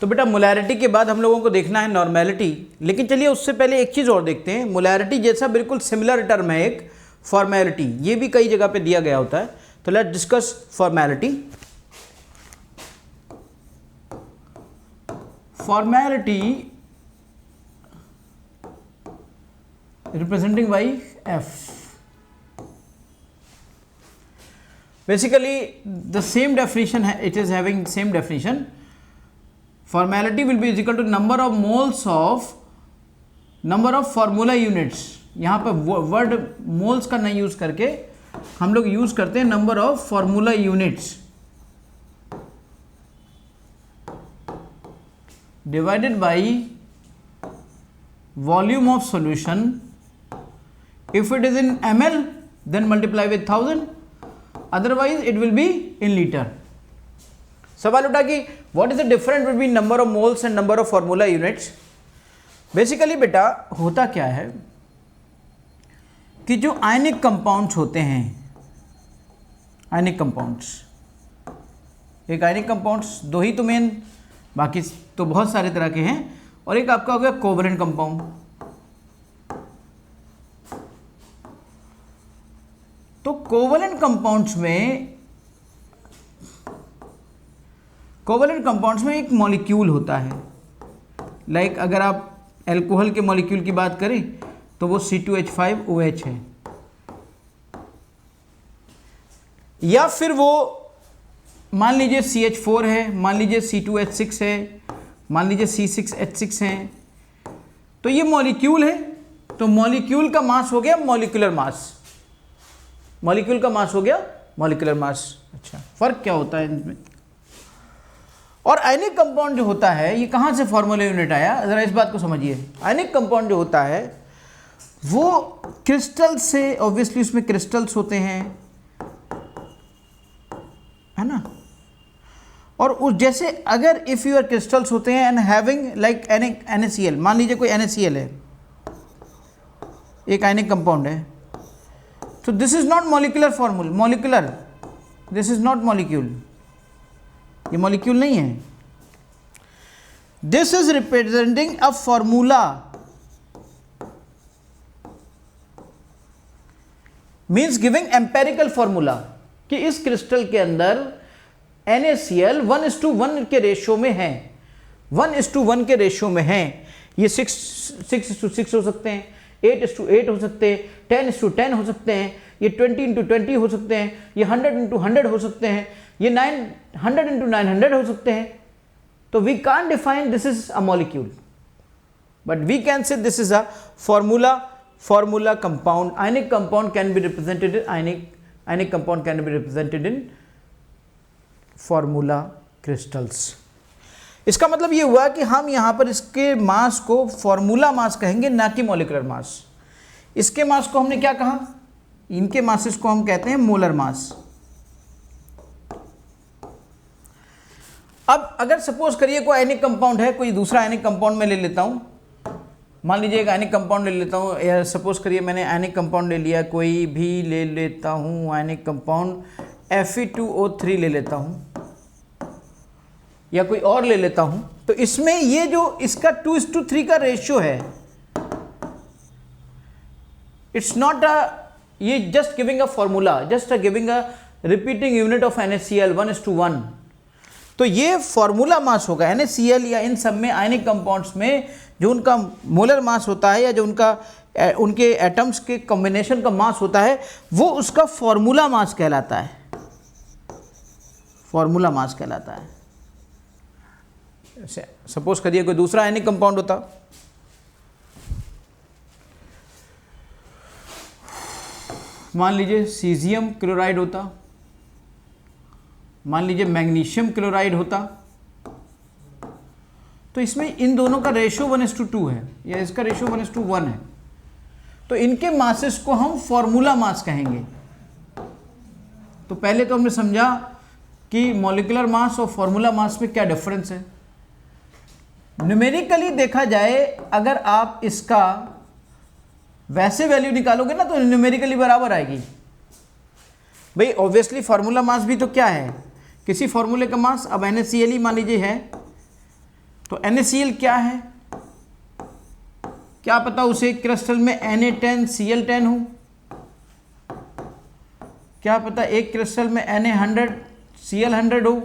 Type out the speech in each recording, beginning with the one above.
तो बेटा मोलैरिटी के बाद हम लोगों को देखना है नॉर्मेलिटी, लेकिन चलिए उससे पहले एक चीज़ और देखते हैं। मोलैरिटी जैसा बिल्कुल सिमिलर टर्म है एक फॉर्मेलिटी, ये भी कई जगह पे दिया गया होता है। तो let's discuss formality. Formality representing by F, basically the same definition है, it is having same definition. Formality will be is equal to number of moles of number of formula units. यहाँ पर वर्ड मोल्स का नहीं use करके हम लोग use करते हैं number of formula units divided by volume of solution. If it is in ml then multiply with 1000, otherwise it will be in litre. सवाल उठा कि what is the difference between number of moles and number of formula units. Basically बेटा होता क्या है कि जो ionic compounds होते हैं, आयनिक कंपाउंड्स, एक आयनिक कंपाउंड्स दो ही तो मेन, बाकी तो बहुत सारे तरह के हैं, और एक आपका हो गया कोवलेंट कंपाउंड। तो कोवलेंट कंपाउंड्स में एक मॉलिक्यूल होता है। लाइक अगर आप अल्कोहल के मॉलिक्यूल की बात करें तो वो C2H5OH है, या फिर वो मान लीजिए CH4 है, मान लीजिए C2H6 है, मान लीजिए C6H6 है। तो ये मॉलिक्यूल है, तो मॉलिक्यूल का मास हो गया मॉलिक्यूलर मास, मॉलिक्यूल का मास हो गया मॉलिक्यूलर मास। अच्छा, फर्क क्या होता है इनमें? और आयनिक कंपाउंड जो होता है, ये कहाँ से फॉर्मूला यूनिट आया, जरा इस बात को समझिए। आयनिक कंपाउंड जो होता है वो क्रिस्टल से, ऑब्वियसली उसमें क्रिस्टल्स होते हैं, है ना। और उस जैसे अगर इफ यूर क्रिस्टल्स होते हैं एंड हैविंग लाइक NaCl, मान लीजिए कोई NaCl है, एक आयनिक कंपाउंड है, तो this is not molecular formula, molecular, this is not molecule, ये मॉलिक्यूल नहीं है। This is representing a formula, means giving empirical formula कि इस क्रिस्टल के अंदर NaCl 1:1 के रेशियो में है, 1:1 के रेशियो में है। ये 6:6 हो सकते हैं, 8:8 हो सकते हैं, 10:10 हो सकते हैं, ये 20:20 हो सकते हैं, ये 100:100 हो सकते हैं, ये 900:900 हो सकते हैं। तो we can't define this is a molecule, but we can say this is a formula compound. Ionic compound can be represented in ionic compound can be represented in formula crystals. इसका मतलब ये हुआ कि हम यहाँ पर इसके मास को फॉर्मूला मास कहेंगे, ना कि मॉलिक्यूलर मास। इसके मास को हमने क्या कहा, इनके मासेस को हम कहते हैं मोलर मास। अब अगर सपोज करिए कोई आयनिक कंपाउंड है, कोई दूसरा आयनिक कंपाउंड में ले लेता हूँ, मान लीजिए एक आयनिक कंपाउंड ले लेता हूँ, या सपोज करिए मैंने आयनिक कंपाउंड ले लिया, कोई भी ले लेता हूँ आयनिक कंपाउंड Fe2O3 ले लेता हूँ, या कोई और ले लेता हूँ। तो इसमें ये जो इसका 2:3 का रेशियो है, इट्स नॉट अ, ये just giving a formula, just giving a repeating unit of NaCl 1:1। तो ये फॉर्मूला मास होगा NaCl या इन सब में आयनिक कंपाउंड्स में जो उनका मोलर मास होता है, या जो उनके एटम्स के कॉम्बिनेशन का मास होता है, वो उसका फॉर्मूला मास कहलाता है, फॉर्मूला मास कहलाता है। सपोज करिए कोई दूसरा आयनिक कंपाउंड होता, मान लीजिए सीजियम क्लोराइड होता, मान लीजिए मैग्नीशियम क्लोराइड होता, तो इसमें इन दोनों का रेशियो 1:2 है, या इसका रेशियो 1:1 है। तो इनके मासेस को हम फॉर्मूला मास कहेंगे। तो पहले तो हमने समझा कि मॉलिक्यूलर मास और फॉर्मूला मास में क्या डिफरेंस है। न्यूमेरिकली देखा जाए, अगर आप इसका वैसे वैल्यू निकालोगे ना, तो न्यूमेरिकली बराबर आएगी। भाई ऑब्वियसली फार्मूला मास भी तो क्या है, किसी फार्मूले का मास, अब NaCl मान लीजिए है, NaCl क्या है, क्या पता उसे क्रिस्टल में Na10Cl10 हो, क्या पता एक क्रिस्टल में Na100Cl100 हो,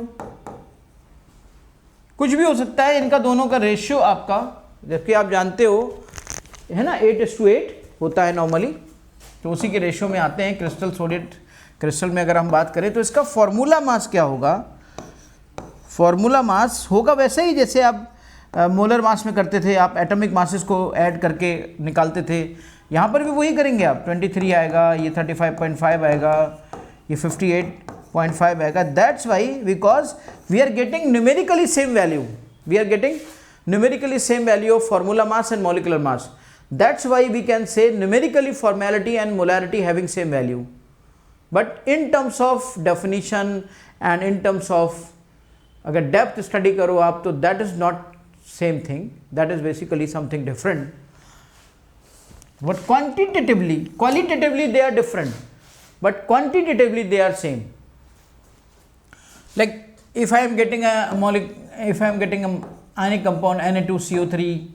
कुछ भी हो सकता है। इनका दोनों का रेशियो आपका, जबकि आप जानते हो है ना 8:8 होता है नॉर्मली, तो उसी के रेशियो में आते हैं क्रिस्टल सोडियट क्रिस्टल में। अगर हम बात करें तो इसका फॉर्मूला मास क्या होगा, फॉर्मूला मास होगा वैसे ही जैसे आप मोलर मास में करते थे, आप एटॉमिक मासेस को ऐड करके निकालते थे, यहाँ पर भी वही करेंगे आप। 23 आएगा, ये 35.5 आएगा, ये 58.5 आएगा। That's why because we are getting numerically same value, we are getting numerically same value of formula mass and molecular mass. That's why we can say numerically formality and molarity having same value. But in terms of definition and in terms of अगर depth study करो आप तो that is not same thing, that is basically something different. But qualitatively they are different, but quantitatively they are same. Like if I am getting a ionic compound Na2CO3,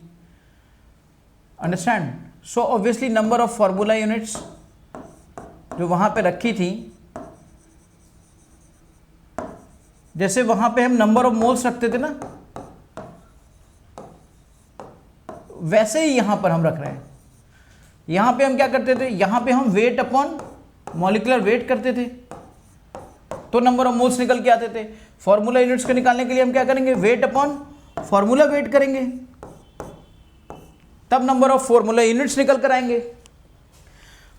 understand? So obviously number of formula units जो वहाँ पे रखी थी, जैसे वहाँ पे हम number of moles रखते थे ना, वैसे ही यहाँ पर हम रख रहे हैं। यहाँ पे हम क्या करते थे, यहाँ पे हम वेट अपॉन मॉलिक्यूलर वेट करते थे तो नंबर ऑफ मोल्स निकल के आते थे। फॉर्मूला यूनिट्स को निकालने के लिए हम क्या करेंगे, वेट अपॉन फॉर्मूला वेट करेंगे, तब नंबर ऑफ फॉर्मूला यूनिट्स निकल कर आएंगे।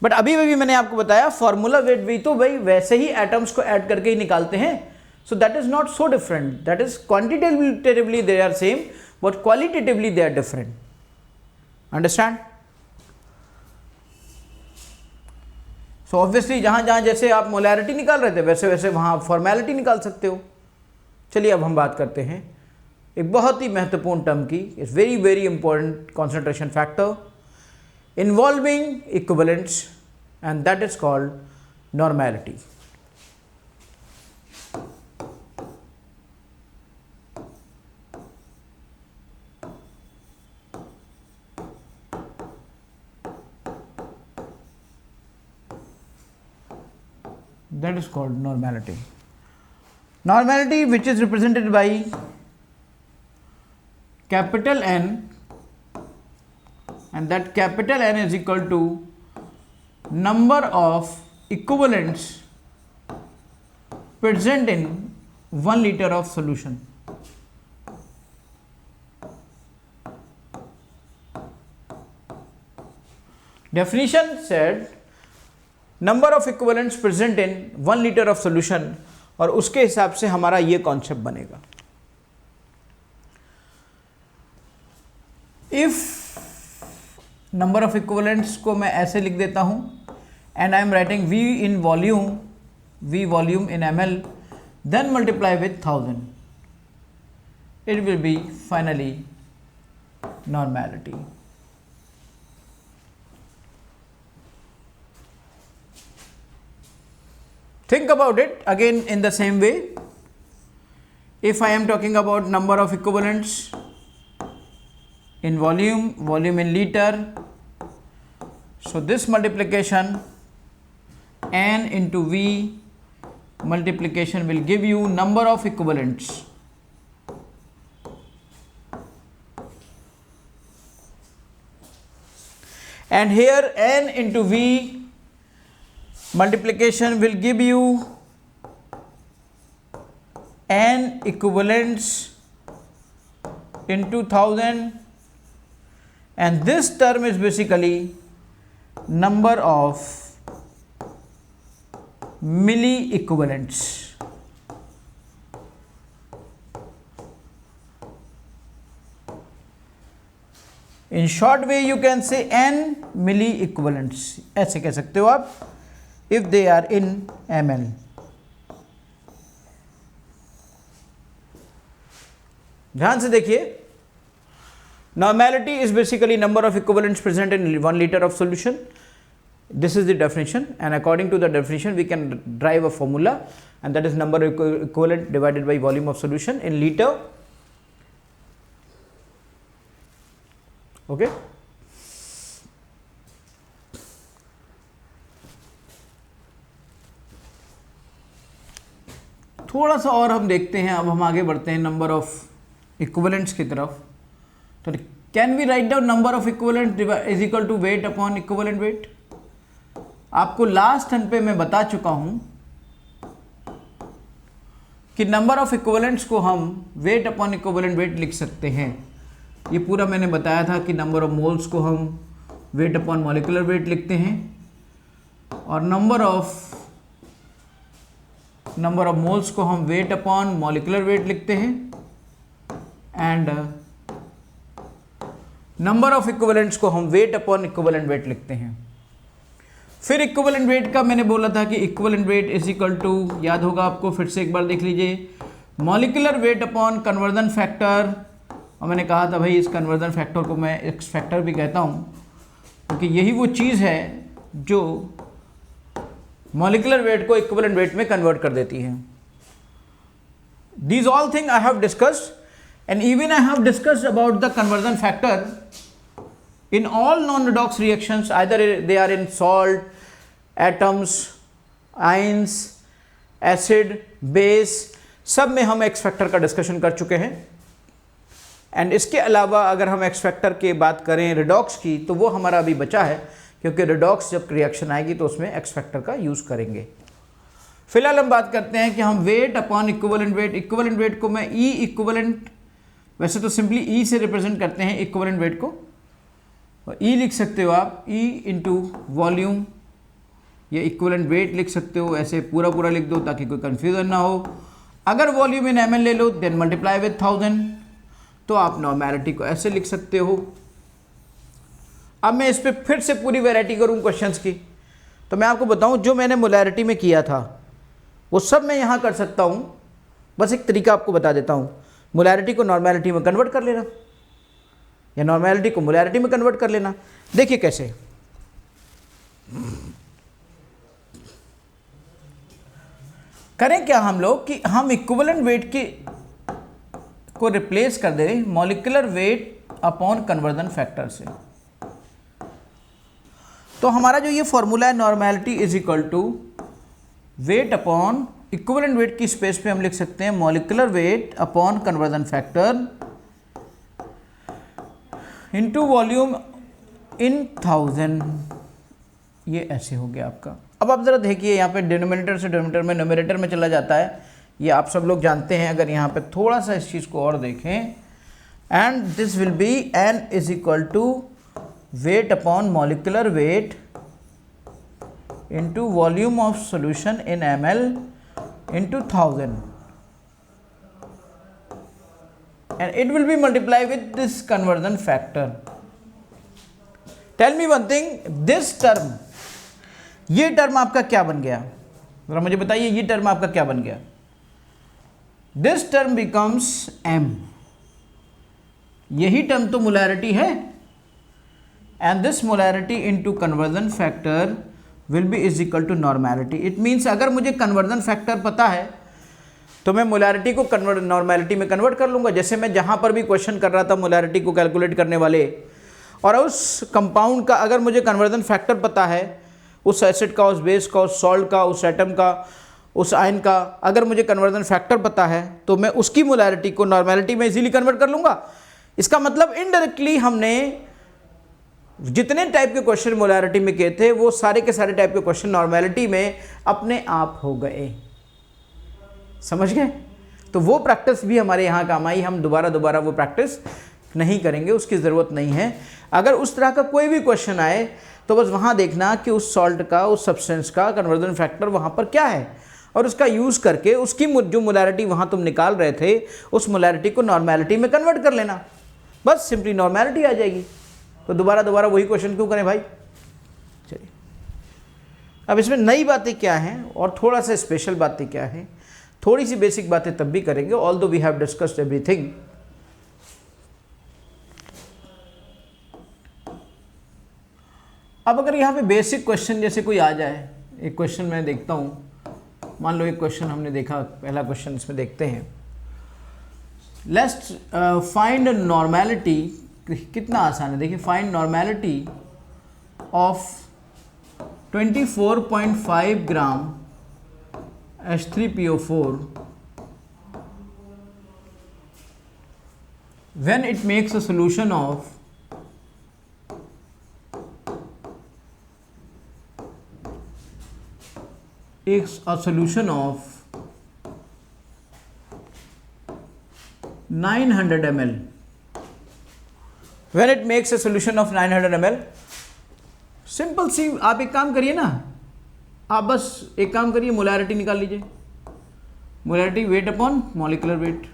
बट अभी भी मैंने आपको बताया फॉर्मूला वेट भी तो भाई वैसे ही एटम्स को ऐड करके ही निकालते हैं। So that is not so different, that is quantitatively they are same but qualitatively they are different. Understand? So obviously जहां जहां जैसे आप मोलैरिटी निकाल रहे थे वैसे वैसे वहां आप फॉर्मेलिटी निकाल सकते हो। चलिए अब हम बात करते हैं एक बहुत ही महत्वपूर्ण टर्म की, it's very very important concentration factor involving equivalents and that is called normality. That is called normality. Normality, which is represented by capital N, and that capital N is equal to number of equivalents present in 1 liter of solution. Definition said number of equivalents present in 1 litre of solution, और उसके हिसाब से हमारा ये concept बनेगा। If number of equivalents को मैं ऐसे लिख देता हूं and I am writing V in volume, V volume in ml, then multiply with 1000, it will be finally normality. Think about it again in the same way. If I am talking about number of equivalents in volume, volume in liter, so this multiplication N into V multiplication will give you number of equivalents. And here N into V multiplication will give you N equivalents into 1000, and this term is basically number of milli equivalents. In short way you can say N milli equivalents, ऐसे कह सकते हो आप, if they are in ml. ध्यान से देखिए, normality is basically number of equivalents present in 1 liter of solution. This is the definition, and according to the definition we can derive a formula, and that is number of equivalent divided by volume of solution in liter. Okay. थोड़ा सा और हम देखते हैं, अब हम आगे बढ़ते हैं नंबर ऑफ इक्विवेलेंट्स की तरफ। तो can we write down number of equivalent is equal to weight upon equivalent weight. आपको लास्ट टर्म पे मैं बता चुका हूं कि नंबर ऑफ इक्विवेलेंट्स को हम वेट अपॉन इक्विवेलेंट वेट लिख सकते हैं। ये पूरा मैंने बताया था कि नंबर ऑफ मोल्स को हम वेट अपॉन मॉलिक्यूलर वेट लिखते हैं और नंबर ऑफ मोल्स को हम वेट अपॉन मॉलिक्यूलर वेट लिखते हैं एंड नंबर ऑफ इक्विवेलेंट्स को हम वेट अपॉन इक्विवेलेंट वेट लिखते हैं। फिर इक्विवेलेंट वेट का मैंने बोला था कि equivalent weight is equal to, याद होगा आपको, फिर से एक बार देख लीजिए, molecular weight upon conversion factor. और मैंने कहा था भाई इस कन्वर्जन फैक्टर को मैं एक्स फैक्टर भी कहता हूँ क्योंकि यही वो चीज़ है जो मॉलिक्यूलर वेट को इक्विवेलेंट वेट में कन्वर्ट कर देती है। These all things I have discussed and even I have discussed about the conversion factor in all non-redox reactions, either they are in salt, atoms, ions, acid, base, सब में हम x factor का discussion कर चुके हैं। And इसके अलावा अगर हम एक्स फैक्टर की बात करें रिडॉक्स की तो वो हमारा अभी बचा है क्योंकि रिडॉक्स जब रिएक्शन आएगी तो उसमें एक्स फैक्टर का यूज़ करेंगे। फिलहाल हम बात करते हैं कि हम वेट अपॉन इक्विवेलेंट वेट को मैं ई इक्विवेलेंट, वैसे तो सिंपली ई से रिप्रेजेंट करते हैं इक्विवेलेंट वेट को, और ई लिख सकते हो आप ई इंटू वॉल्यूम, या इक्विवेलेंट वेट लिख सकते हो, ऐसे पूरा पूरा लिख दो ताकि कोई कंफ्यूजन ना हो। अगर वॉल्यूम इन ml ले लो देन मल्टीप्लाई विथ 1000, तो आप नॉर्मेलिटी को ऐसे लिख सकते हो। अब मैं इस पर फिर से पूरी वैरायटी करूँ क्वेश्चंस की, तो मैं आपको बताऊं जो मैंने मोलैरिटी में किया था वो सब मैं यहाँ कर सकता हूँ। बस एक तरीका आपको बता देता हूँ, मोलैरिटी को नॉर्मेलिटी में कन्वर्ट कर लेना या नॉर्मेलिटी को मोलैरिटी में कन्वर्ट कर लेना। देखिए कैसे, करें क्या हम लोग कि हम इक्विवेलेंट वेट को रिप्लेस कर दे molecular weight upon conversion factor से। तो हमारा जो ये फॉर्मूला है normality is equal to weight upon equivalent weight की स्पेस पे हम लिख सकते हैं molecular weight upon conversion factor into volume in 1000। ये ऐसे हो गया आपका। अब आप ज़रा देखिए यहाँ पे डिनोमिनेटर से डिनोमिनेटर में न्यूमरेटर में चला जाता है, ये आप सब लोग जानते हैं। अगर यहाँ पे थोड़ा सा इस चीज़ को और देखें, and this will be N is equal to weight upon molecular weight into volume of solution in ml into 1000 and it will be multiplied with this conversion factor. Tell me one thing, this term, ये term आपका क्या बन गया, जरा मुझे बताइए ये term आपका क्या बन गया। This term becomes m, यही टर्म तो मोलैरिटी है, and this molarity into conversion factor will be is equal to normality. It means अगर मुझे कन्वर्जन फैक्टर पता है तो मैं मोलैरिटी को नॉर्मेलिटी में कन्वर्ट कर लूँगा। जैसे मैं जहाँ पर भी क्वेश्चन कर रहा था मोलैरिटी को कैलकुलेट करने वाले, और उस कंपाउंड का अगर मुझे कन्वर्जन फैक्टर पता है, उस एसिड का, उस बेस का, उस सॉल्ट का, उस एटम का, उस आयन का, अगर मुझे कन्वर्जन फैक्टर पता है तो मैं उसकी मोलैरिटी को नॉर्मेलिटी में इजीली कन्वर्ट कर लूँगा। इसका मतलब इनडायरेक्टली हमने जितने टाइप के क्वेश्चन मोलैरिटी में किए थे वो सारे के सारे टाइप के क्वेश्चन नॉर्मेलिटी में अपने आप हो गए। समझ गए? तो वो प्रैक्टिस भी हमारे यहाँ काम आई। हम दोबारा वो प्रैक्टिस नहीं करेंगे, उसकी ज़रूरत नहीं है। अगर उस तरह का कोई भी क्वेश्चन आए तो बस वहाँ देखना कि उस सॉल्ट का, उस सब्सटेंस का कन्वर्जन फैक्टर वहाँ पर क्या है, और उसका यूज़ करके उसकी जो मोलैरिटी वहाँ तुम निकाल रहे थे उस मोलैरिटी को नॉर्मेलिटी में कन्वर्ट कर लेना। बस सिंपली नॉर्मेलिटी आ जाएगी। तो दोबारा वही क्वेश्चन क्यों करें भाई। चलिए, अब इसमें नई बातें क्या हैं और थोड़ा सा स्पेशल बातें क्या हैं, थोड़ी सी बेसिक बातें तब भी करेंगे, although we have discussed everything. अब अगर यहाँ पे बेसिक क्वेश्चन जैसे कोई आ जाए, एक क्वेश्चन मैं देखता हूँ, मान लो एक क्वेश्चन हमने देखा, पहला क्वेश्चन इसमें देखते हैं, लेट्स फाइंड नॉर्मेलिटी कितना आसान है, देखिए find normality of 24.5 gram H3PO4 when it makes a solution of a solution of 900 ml. When it makes a solution of 900 ml, simple सी आप एक काम करिए ना, आप बस एक काम करिए, मोलैरिटी निकाल लीजिए। Molarity wait upon molecular wait,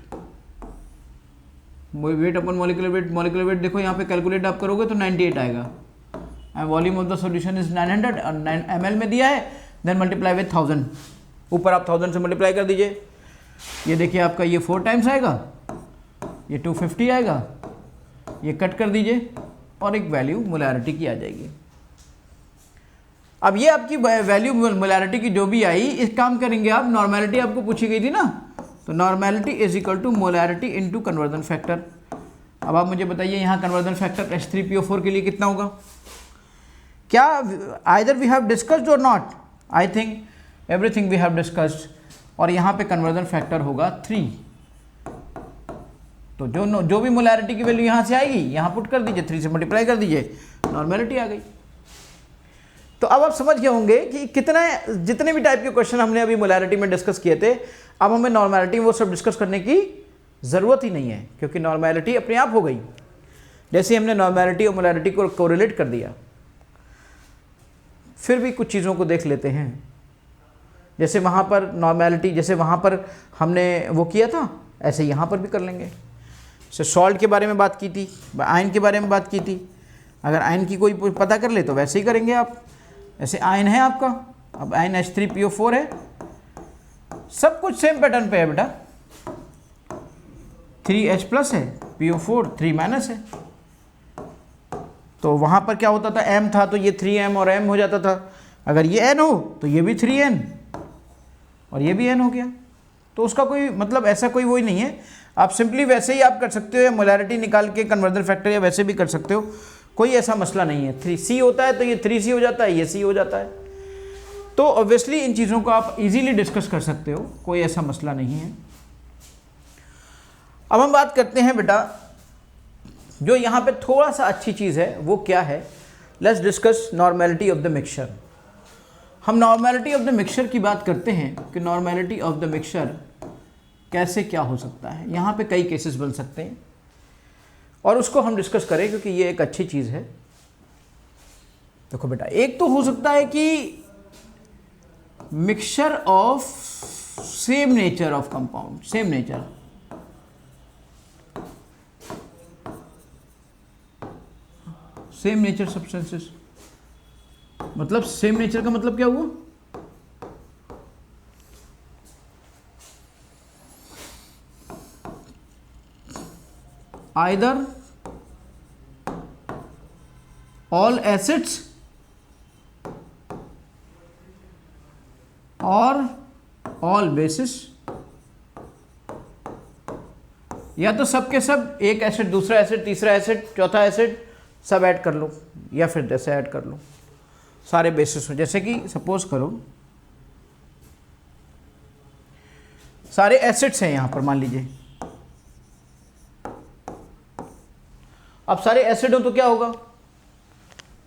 wait upon molecular wait. Molecular weight देखो यहाँ पे कैलकुलेट आप करोगे तो 98 आएगा। And volume of the solution is 900 और 9 ml में दिया है, देन मल्टीप्लाई विथ 1000, ऊपर आप 1000 से मल्टीप्लाई कर दीजिए। ये देखिए आपका ये 4 टाइम्स आएगा, ये 250 आएगा, ये कट कर दीजिए और एक वैल्यू मोलैरिटी की आ जाएगी। अब ये आपकी वैल्यू मोलैरिटी की जो भी आई, इस काम करेंगे आप, नॉर्मेलिटी आपको पूछी गई थी ना, तो normality is equal to molarity into conversion factor. अब आप मुझे बताइए यहाँ कन्वर्जन फैक्टर H3PO4 के लिए कितना होगा? क्या आइदर वी हैव डिस्कस्ड और not? I think everything we have discussed. और यहाँ पे कन्वर्जन फैक्टर होगा 3। तो जो भी मोलैरिटी की वैल्यू यहाँ से आएगी, यहाँ पुट कर दीजिए, 3 से मल्टीप्लाई कर दीजिए, नॉर्मेलिटी आ गई। तो अब आप समझ गए होंगे कि जितने भी टाइप के क्वेश्चन हमने अभी मोलैरिटी में डिस्कस किए थे, अब हमें नॉर्मेलिटी में वो सब डिस्कस करने की ज़रूरत ही नहीं है, क्योंकि नॉर्मेलिटी अपने आप हो गई। जैसे हमने नॉर्मेलिटी और मोलैरिटी को कोरिलेट कर दिया। फिर भी कुछ चीज़ों को देख लेते हैं, जैसे वहाँ पर नॉर्मेलिटी, जैसे वहाँ पर हमने वो किया था, ऐसे यहाँ पर भी कर लेंगे। जैसे सॉल्ट के बारे में बात की थी, आयन के बारे में बात की थी, अगर आयन की कोई पता कर ले तो वैसे ही करेंगे आप। ऐसे आयन है आपका, अब आयन H3PO4 है, सब कुछ सेम पैटर्न पे है बेटा। 3H प्लस है, PO4 3 है। तो वहाँ पर क्या होता था, M था तो ये 3M और M हो जाता था। अगर ये N हो तो ये भी 3N और ये भी N हो गया। तो उसका कोई मतलब ऐसा कोई वही नहीं है, आप सिंपली वैसे ही आप कर सकते हो, या मोलैरिटी निकाल के कन्वर्जन फैक्टर या वैसे भी कर सकते हो, कोई ऐसा मसला नहीं है। 3C होता है तो ये 3C हो जाता है, ये C हो जाता है। तो ऑब्वियसली इन चीज़ों को आप इजीली डिस्कस कर सकते हो, कोई ऐसा मसला नहीं है। अब हम बात करते हैं बेटा, जो यहाँ पे थोड़ा सा अच्छी चीज़ है वो क्या है। Let's discuss normality of the mixture. हम नॉर्मेलिटी ऑफ द मिक्सचर की बात करते हैं कि नॉर्मेलिटी ऑफ द मिक्सचर कैसे क्या हो सकता है। यहाँ पे कई केसेस बन सकते हैं और उसको हम डिस्कस करें, क्योंकि ये एक अच्छी चीज़ है। देखो बेटा, एक तो हो सकता है कि mixture of same nature of compound, same nature, same nature substances. मतलब सेम नेचर का मतलब क्या हुआ? either all acids or all bases, या तो सब के सब, एक एसिड दूसरा एसिड तीसरा एसिड चौथा एसिड सब ऐड कर लो, या फिर जैसे ऐड कर लो सारे बेसिस हो। जैसे कि सपोज करो सारे एसिड्स हैं यहाँ पर, मान लीजिए अब सारे एसिड हो तो क्या होगा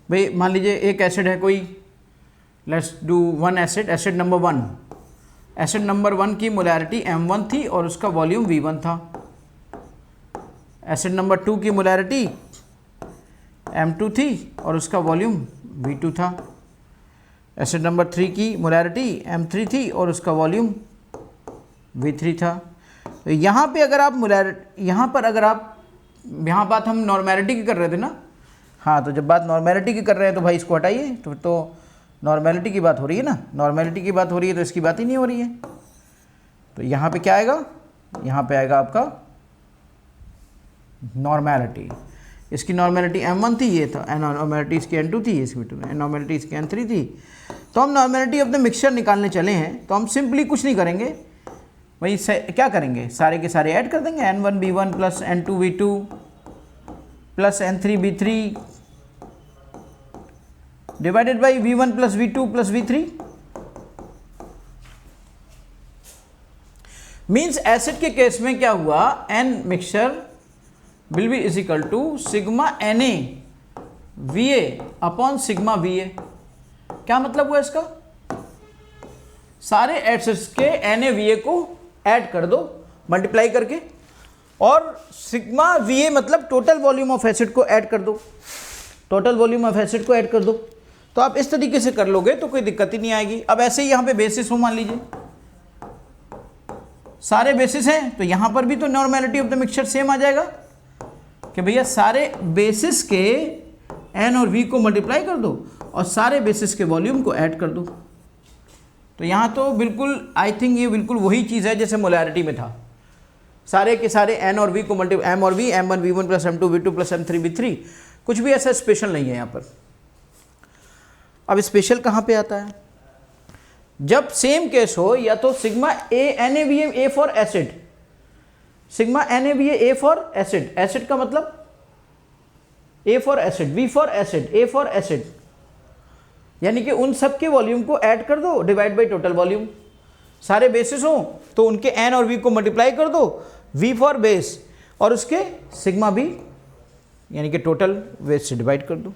भाई, मान लीजिए एक एसिड है कोई, let's do one acid, acid number 1। Acid number 1 की मोलैरिटी M1 थी और उसका वॉल्यूम V1 था। एसिड नंबर 2 की मोलैरिटी M2 थी और उसका वॉल्यूम V2 था। एसिड नंबर 3 की मोलैरिटी M3 थी और उसका वॉल्यूम V3 था। तो यहाँ पे अगर आप यहाँ बात हम नॉर्मेलिटी की कर रहे थे ना, हाँ, तो जब बात नॉर्मेलिटी की कर रहे हैं तो भाई इसको हटाइए, तो नॉर्मेलिटी की बात हो रही है ना, नॉर्मेलिटी की बात हो रही है तो इसकी बात ही नहीं हो रही है। तो यहाँ पे क्या आएगा, यहाँ पे आएगा आपका नॉर्मेलिटी। इसकी नॉर्मेलिटी M1 थी, ये था नॉर्मेलिटी इसकी N2 थी, इसकी नॉर्मेलिटी इसकी N3 थी। तो हम नॉर्मेलिटी ऑफ द मिक्सचर निकालने चले हैं, तो हम सिंपली कुछ नहीं करेंगे, वही क्या करेंगे, सारे के सारे ऐड कर देंगे, N1 B1 plus N2 V2 plus N3B3 divided by V1 plus V2 plus V3। Means acid के केस में क्या हुआ, N mixture will be is equal to sigma Na Va upon sigma Va। क्या मतलब हुआ इसका, सारे एसिड्स के Na Va को ऐड कर दो मल्टीप्लाई करके, और सिग्मा Va मतलब टोटल वॉल्यूम ऑफ एसिड को ऐड कर दो, टोटल वॉल्यूम ऑफ एसिड को ऐड कर दो। तो आप इस तरीके से कर लोगे तो कोई दिक्कत ही नहीं आएगी। अब ऐसे ही यहाँ पे बेसिस हो, मान लीजिए सारे बेसिस हैं, तो यहाँ पर भी तो normality of the mixture same आ जाएगा कि भैया सारे बेसिस के N और V को मल्टीप्लाई कर दो और सारे बेसिस के वॉल्यूम को ऐड कर दो। तो यहाँ तो बिल्कुल आई थिंक ये बिल्कुल वही चीज़ है जैसे मोलैरिटी में था, सारे के सारे N और V को मल्टीप्लाई, M और V, M1 V1 plus M2 V2 plus M3 V3, कुछ भी ऐसा स्पेशल नहीं है यहाँ पर। अब स्पेशल कहाँ पे आता है, जब सेम केस हो, या तो sigma NaVm A for acid, sigma NaVa A for acid, acid का मतलब A for acid, V for acid, A for acid, यानी कि उन सब के वॉल्यूम को ऐड कर दो डिवाइड बाई टोटल वॉल्यूम। सारे बेसिस हो तो उनके N और V को मल्टीप्लाई कर दो, V फॉर बेस, और उसके सिग्मा B यानी कि टोटल वेट से डिवाइड कर दो।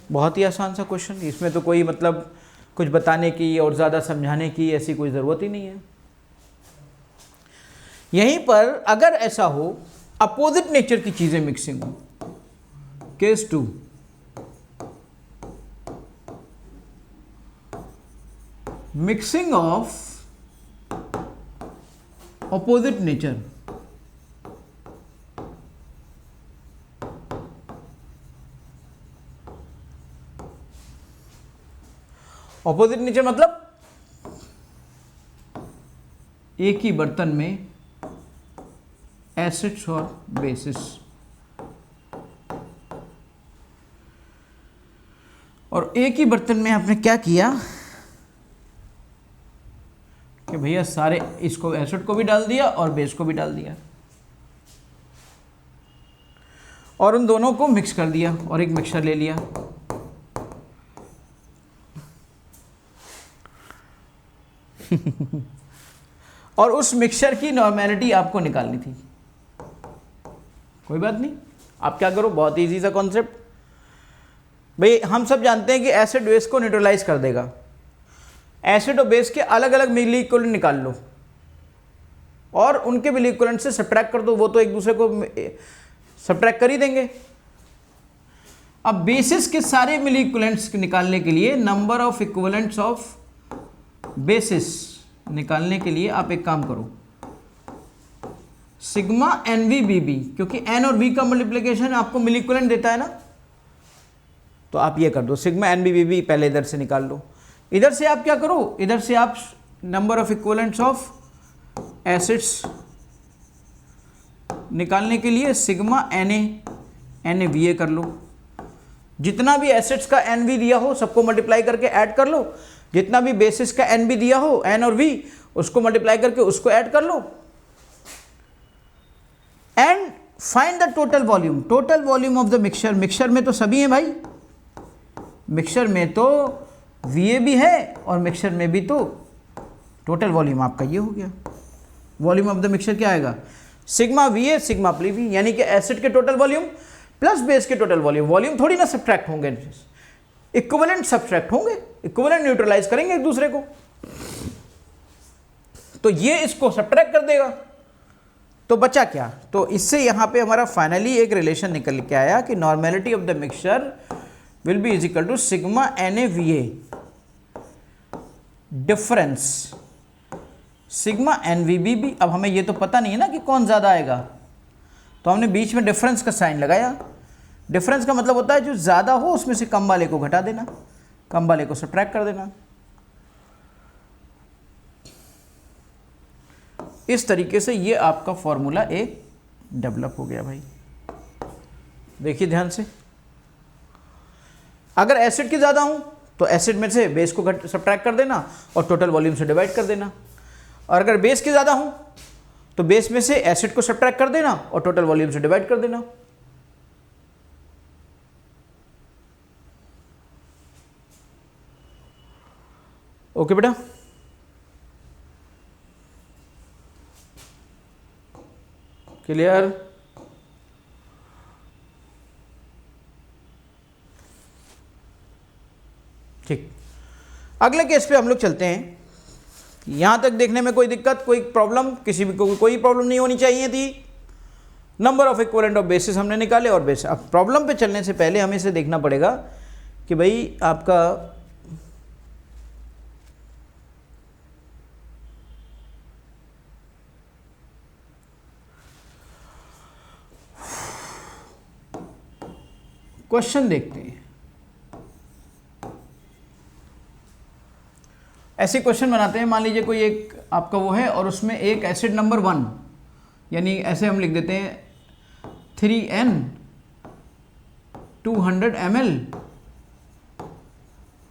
बहुत ही आसान सा क्वेश्चन, इसमें तो कोई मतलब कुछ बताने की और ज़्यादा समझाने की ऐसी कोई ज़रूरत ही नहीं है। यहीं पर अगर ऐसा हो अपोजिट नेचर की चीज़ें मिक्सिंग हो, case 2, mixing of opposite nature, opposite nature मतलब एक ही बर्तन में एसिड्स और बेसिस, और एक ही बर्तन में आपने क्या किया कि भैया सारे इसको एसिड को भी डाल दिया और बेस को भी डाल दिया और उन दोनों को मिक्स कर दिया और एक मिक्सचर ले लिया। और उस मिक्सचर की नॉर्मेलिटी आपको निकालनी थी। कोई बात नहीं, आप क्या करो, बहुत इजी सा कॉन्सेप्ट। भाई हम सब जानते हैं कि एसिड बेस को न्यूट्रलाइज कर देगा, एसिड और बेस के अलग अलग मिली इक्विवेलेंट निकाल लो और उनके मिली इक्विवेलेंट से सब्ट्रैक्ट कर दो, वो तो एक दूसरे को सब्ट्रैक्ट कर ही देंगे। अब बेसिस के सारे मिली इक्विवेलेंट्स निकालने के लिए, number of equivalents of basis निकालने के लिए आप एक काम करो, सिग्मा NVBB, क्योंकि N और V का मल्टीप्लिकेशन आपको मिली इक्विवेलेंट देता है ना, तो आप ये कर दो, सिग्मा NVBB पहले इधर से निकाल लो। इधर से आप क्या करो, इधर से आप number of equivalents of acids निकालने के लिए सिग्मा NaVa कर लो। जितना भी एसिड्स का NV दिया हो सबको मल्टीप्लाई करके ऐड कर लो, जितना भी बेसिस का NB दिया हो N और V उसको मल्टीप्लाई करके उसको ऐड कर लो, and find the total volume, total volume of the mixture. Mixture में तो सभी हैं भाई, मिक्सचर में तो Va भी है और मिक्सचर में भी, तो टोटल वॉल्यूम आपका ये हो गया। वॉल्यूम ऑफ द मिक्सचर क्या आएगा, सिग्मा Va सिग्मा V, यानी कि एसिड के टोटल वॉल्यूम प्लस बेस के टोटल वॉल्यूम। वॉल्यूम थोड़ी ना सब्ट्रैक्ट होंगे, इक्विवेलेंट सब्ट्रैक्ट होंगे, इक्विवेलेंट न्यूट्रलाइज करेंगे एक दूसरे को, तो ये इसको सब्ट्रैक्ट कर देगा। तो बचा क्या, तो इससे यहां पे हमारा फाइनली एक रिलेशन निकल के आया कि normality of the mixture will be is equal to sigma NaVa difference sigma NVBB। अब हमें ये तो पता नहीं है ना कि कौन ज़्यादा आएगा, तो हमने बीच में डिफरेंस का साइन लगाया। डिफरेंस का मतलब होता है जो ज़्यादा हो उसमें से कम वाले को घटा देना, कम वाले को सब्ट्रैक्ट कर देना। इस तरीके से ये आपका फॉर्मूला एक डेवलप हो गया भाई। देखिए ध्यान से, अगर एसिड की ज़्यादा हूँ तो एसिड में से बेस को सब्ट्रैक्ट कर देना और टोटल वॉल्यूम से डिवाइड कर देना, और अगर बेस की ज़्यादा हूँ तो बेस में से एसिड को सब्ट्रैक्ट कर देना और टोटल वॉल्यूम से डिवाइड कर देना। ओके बेटा, क्लियर? ठीक, अगले केस पे हम लोग चलते हैं। यहां तक देखने में कोई दिक्कत, कोई प्रॉब्लम, किसी भी को कोई प्रॉब्लम नहीं होनी चाहिए थी। Number of equivalent of basis हमने निकाले और बेस। अब प्रॉब्लम पे चलने से पहले हमें इसे देखना पड़ेगा कि भाई आपका क्वेश्चन देखते हैं। ऐसे क्वेश्चन बनाते हैं, मान लीजिए कोई एक आपका वो है और उसमें एक एसिड नंबर 1, यानी ऐसे हम लिख देते हैं 3n 200 ml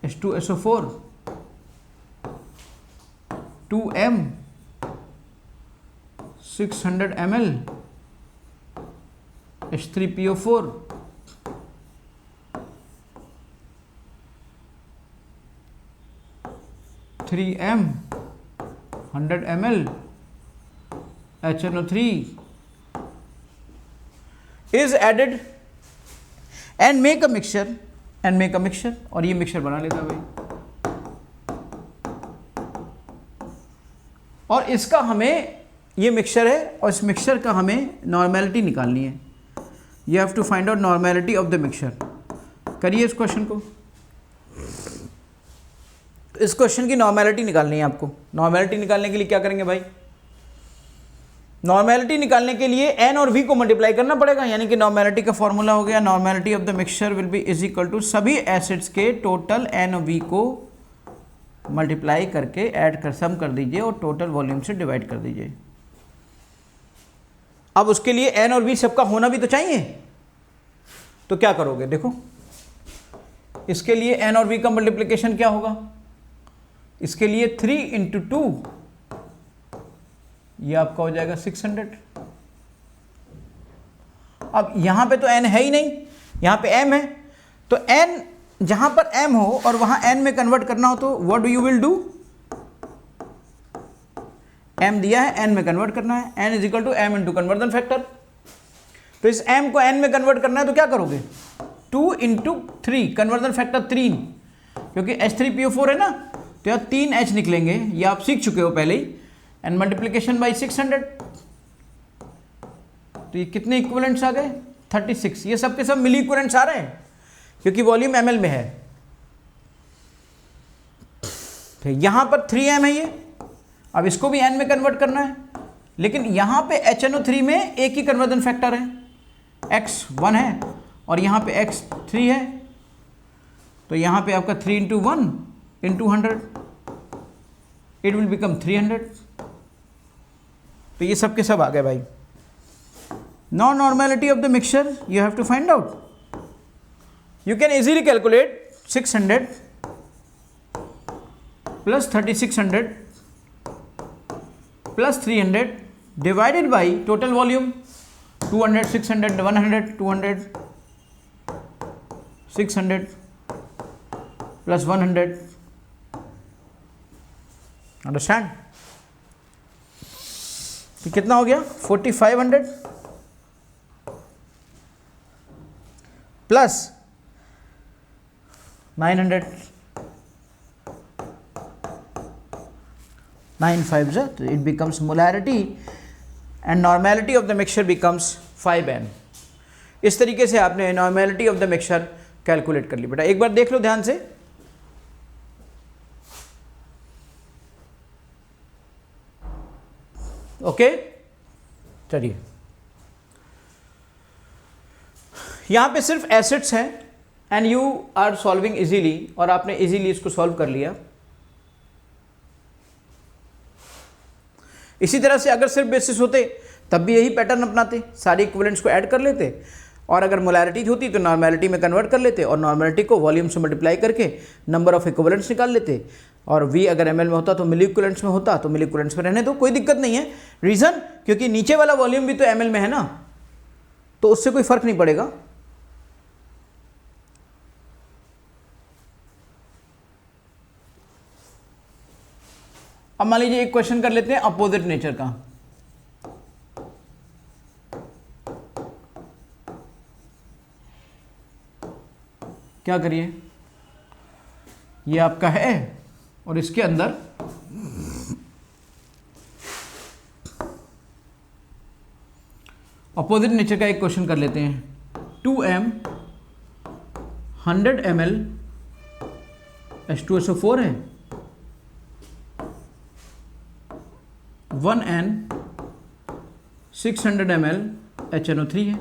H2SO4 2m 600 ml H3PO4 3m 100 ml HNO3 is added and make a mixture और ये मिक्सचर बना लेता है भाई। और इसका हमें, ये मिक्सचर है और इस मिक्सचर का हमें नॉर्मेलिटी निकालनी है। You have to find out normality of the mixture. करिए इस क्वेश्चन को। इस क्वेश्चन की नॉर्मेलिटी निकालनी है आपको। नॉर्मेलिटी निकालने के लिए क्या करेंगे भाई? नॉर्मेलिटी निकालने के लिए n और v को मल्टीप्लाई करना पड़ेगा, यानी कि नॉर्मेलिटी का फॉर्मूला हो गया normality of the mixture will be is equal to सभी एसिड्स के टोटल n और v को मल्टीप्लाई करके ऐड कर सम कर दीजिए और टोटल वॉल्यूम से डिवाइड कर दीजिए। अब उसके लिए n और v सबका होना भी तो चाहिए, तो क्या करोगे? देखो, इसके लिए n और v का मल्टीप्लिकेशन क्या होगा? इसके लिए 3 इंटू 2, ये आपका हो जाएगा 600। अब यहां पे तो n है ही नहीं, यहां पे m है, तो n जहां पर m हो और वहां n में कन्वर्ट करना हो तो what do you will do? m दिया है, n में कन्वर्ट करना है, n is equal to m into conversion factor. तो इस m को n में कन्वर्ट करना है तो क्या करोगे? 2 इंटू 3, कन्वर्जन फैक्टर 3, क्योंकि H3PO4 है ना, तो यहाँ 3H निकलेंगे, ये आप सीख चुके हो पहले ही, एंड मल्टीप्लीकेशन बाई 600। तो ये कितने इक्विवेलेंट्स आ गए? 36। ये सब के सब मिली इक्विवेलेंट्स आ रहे हैं क्योंकि वॉल्यूम ml में है। तो यहां पर 3m है ये, अब इसको भी n में कन्वर्ट करना है, लेकिन यहां पे HNO3 में एक ही कन्वर्जन फैक्टर है, x 1 है और यहां पे x 3 है, तो यहां पे आपका 3 into 1 into 100, it will become 300। तो ये सब के सब आ गए भाई। Non normality of the mixture you have to find out. You can easily calculate 600 plus 3600 plus 300 divided by total volume 200 600 100 200 600 plus 100। Understand? तो कितना हो गया? 4500 प्लस 900, 9 5 जा, तो it becomes molarity and normality of the mixture becomes 5n। इस तरीके से आपने normality of the mixture calculate कर ली। बेटा एक बार देख लो ध्यान से। ओके, चलिए, यहां पे सिर्फ एसिड्स हैं and you are solving easily, और आपने इजीली इसको सॉल्व कर लिया। इसी तरह से अगर सिर्फ बेसिस होते तब भी यही पैटर्न अपनाते, सारे इक्विवेलेंट्स को ऐड कर लेते, और अगर मोलैरिटी होती तो नॉर्मेलिटी में कन्वर्ट कर लेते और नॉर्मेलिटी को वॉल्यूम से मल्टीप्लाई करके नंबर ऑफ इक्विवेलेंट्स निकाल लेते, और v अगर ml में होता तो मिली इक्विवेलेंट्स में होता, तो मिली इक्विवेलेंट्स में रहने दो, कोई दिक्कत नहीं है। रीज़न, क्योंकि नीचे वाला वॉल्यूम भी तो ml में है ना, तो उससे कोई फर्क नहीं पड़ेगा। अब मान लीजिए एक क्वेश्चन कर लेते हैं अपोजिट नेचर का। क्या करिए, ये आपका है और इसके अंदर अपोजिट नेचर का एक क्वेश्चन कर लेते हैं। 2m 100 ml H2SO4 है, 1n 600 ml HNO3 है,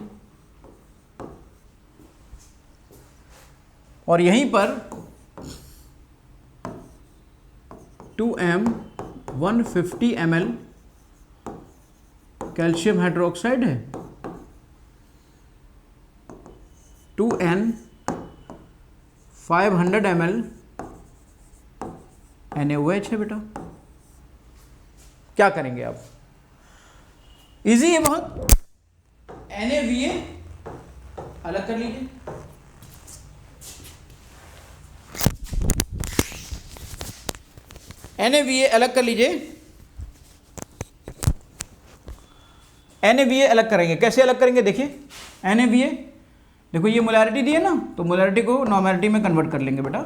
और यहीं पर 2m 150 ml कैल्शियम हाइड्रोक्साइड है, 2n 500 ml NaOH है बेटा। क्या करेंगे आप? इजी है बहुत। NaVA अलग कर लीजिए, NaVA अलग कर लीजिए। NaVA अलग करेंगे, कैसे अलग करेंगे देखिए। NaVA देखो ये मोलैरिटी दी है ना, तो मोलैरिटी को नॉर्मेलिटी में कन्वर्ट कर लेंगे बेटा,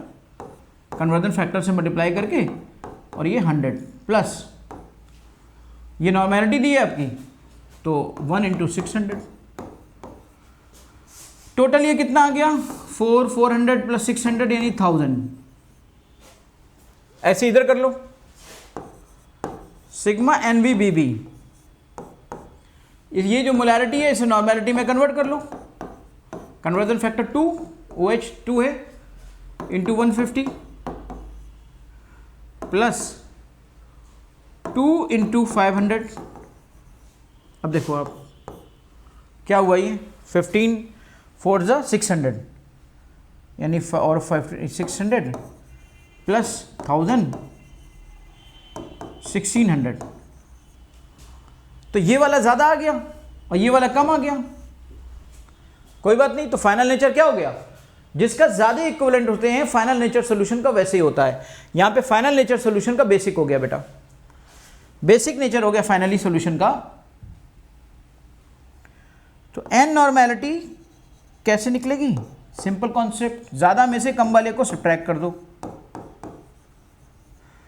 कन्वर्जन फैक्टर से मल्टीप्लाई करके, और ये 100 प्लस ये नॉर्मेलिटी दी है आपकी, तो 1 × 600, टोटल ये कितना आ गया 400 प्लस 600 यानी 1000। ऐसे इधर कर लो, सिग्मा NvBB, ये जो मोलैरिटी है इसे नॉर्मेलिटी में कन्वर्ट कर लो, कन्वर्जन फैक्टर 2 OH 2 है इंटू 150 प्लस 2 × 500। अब देखो आप क्या हुआ, ये 15 4 × 600 यानी और 600 प्लस 1000 1600, तो ये वाला ज़्यादा आ गया और ये वाला कम आ गया। कोई बात नहीं, तो फाइनल नेचर क्या हो गया, जिसका ज़्यादा इक्विवेलेंट होते हैं फाइनल नेचर सोल्यूशन का वैसे ही होता है। यहाँ पे फाइनल नेचर सोल्यूशन का बेसिक हो गया बेटा, बेसिक नेचर हो गया फाइनली सोल्यूशन का। तो एन नॉर्मेलिटी कैसे निकलेगी, सिंपल कॉन्सेप्ट, ज़्यादा में से कम वाले को सब्ट्रैक्ट कर दो,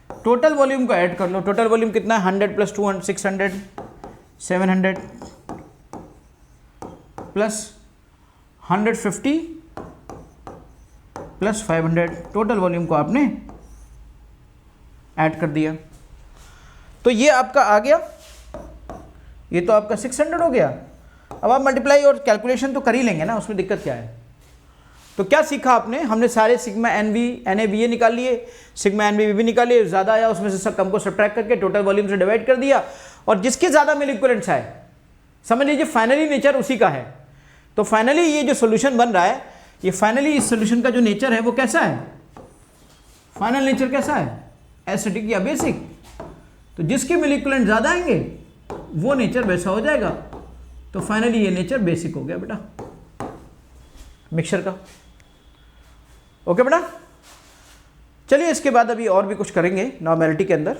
टोटल वॉल्यूम को ऐड कर लो। टोटल वॉल्यूम कितना है 100 plus 200 600 700 plus 150 plus 500, total volume को आपने ऐड कर दिया, तो ये आपका आ गया, ये तो आपका 600 हो गया। अब आप मल्टीप्लाई और कैलकुलेशन तो कर ही लेंगे ना, उसमें दिक्कत क्या है। तो क्या सीखा आपने, हमने सारे सिग्मा NaVA निकाल लिए, सिग्मा NvBB निकाल लिए, ज़्यादा आया उसमें से सब कम को सब्ट्रैक्ट करके टोटल वॉल्यूम से डिवाइड कर दिया, और जिसके ज़्यादा मिल इक्विवेलेंट्स आए, समझ लीजिए फाइनली नेचर उसी का है। तो फाइनली ये जो सोल्यूशन बन रहा है, ये फाइनली इस सोल्यूशन का जो नेचर है वो कैसा है, फाइनल नेचर कैसा है, एसिडिक या बेसिक। तो जिसके मिल इक्विवेलेंट ज़्यादा आएंगे वो नेचर वैसा हो जाएगा। तो फाइनली ये नेचर बेसिक हो गया बेटा मिक्सचर का। ओके बेटा, चलिए इसके बाद अभी और भी कुछ करेंगे नॉर्मेलिटी के अंदर।